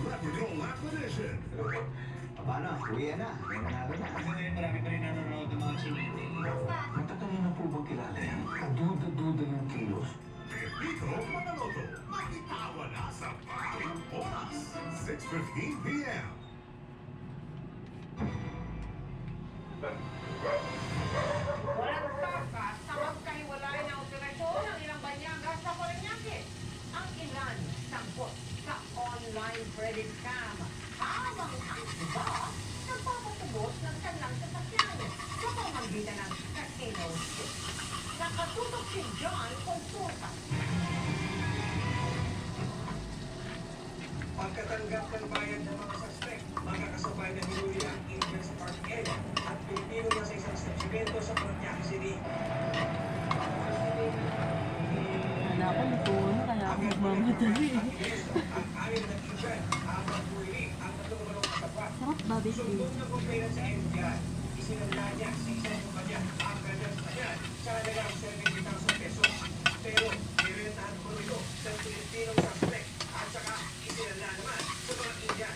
Lap Edition. Paano? Uwi na. May nanalo na. Kasi ngayon marami pa rin nanonood ng mga chiniti. Matagal na po bang kilala yan? Kaduda-duda ng kilos. Pepito Manaloto. Makitawa na sa bagong oras. 6:15 p.m. Walang takas sa magkahiwalay na operasyon ng ilang banyaga sa Parañaque. Ang ilan sangkot sa online credit scam. Habang ang iba nagpapatubos ng kanilang sasakyan sa pamamagitan ng casino chip. Nakatutok si John Consulta. Pagkatanggap ng bayad ng mga suspect, magkakasabay na hinuli ang Indian sa parking area at Pilipino na sa isang establishmento sa Parañaque City. Wala akong tono, kaya ako magmamadali. Ang amin ng Indian habang huwiling ang tatlong manong kasapat. Sarap ba, baby? Susunod ng complainant sa NBI, isinanda niya sa isang kumpanya ang kanyang sasakyan sa halagang 70,000 pesos. Pero nirentahan ko ito sa Pilipinong suspect at saka isinanda naman sa mga Indian.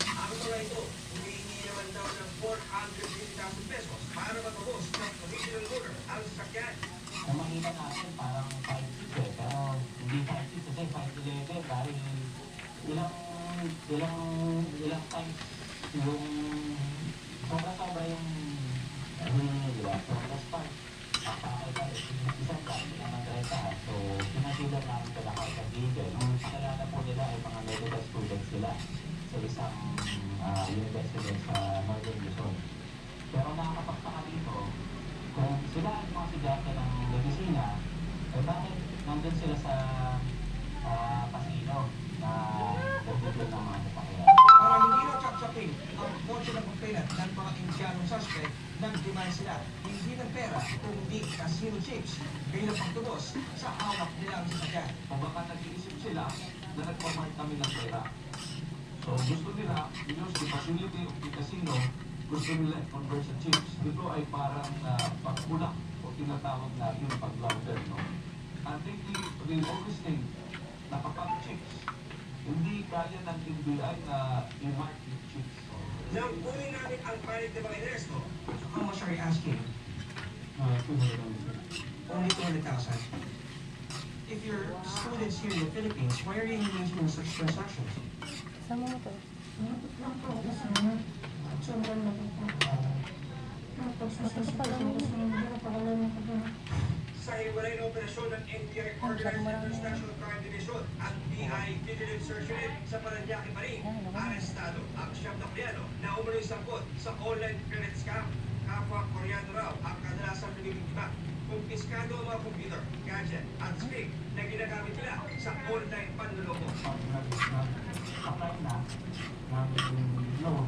Ang mga ito, humihingi naman daw ng 450,000 pesos para matubos ng original owner ang sasakyan. Ang makita natin parang 5-6 eh, pero hindi 5-6 kasi 5-11 dahil ilang times yung sobra-sobra yung di ba? So, last part, pakakay pa rin, isang dami naman renta. So, pinasilan namin ito na kakagigil. Ang pakalala po nila ay mga medical students sila sa isang university sa Northern Luzon. Pero nakakapagtaka dito, kung sila ay mga estudyante ng medisina, eh bakit nandun sila sa casino na nagbibigay ng mga kapakailan? Para hindi na chak-chaking ang kotse ng complainant ng mga Indianong suspect, nag-demand sila hindi ng pera kundi casino chips bilang pagtubos sa hawak nilang sasakyan. O baka nag-iisip sila na nagpamahal kami ng pera. So gusto nila, use the facility of the casino, gusto nila i-convert sa chips. Ito ay parang pagkulak o tinatawag natin pag-louder, no? And they always think na kapag chips, hindi kaya ng NBI na i-mark yung chips. Nang uli namin ang panig na mga inesto, how much are you asking? 200. Only 200,000. If you're students here in the Philippines, why are you engaging in such transactions? Sama mo to. Sa hiwalay na operasyon ng NBI Organized International Crime Division at BI Vigilance Search Unit sa Parañaque pa rin, arestado ang siyam na Koreano na umano'y sangkot sa online credit scam. Kapwa Koreano raw ang kadalasan lumilingkita. Kumpiskado ang mga computer, gadget at stick na ginagamit nila sa online panluloko. Pag nag-apply na ng loan,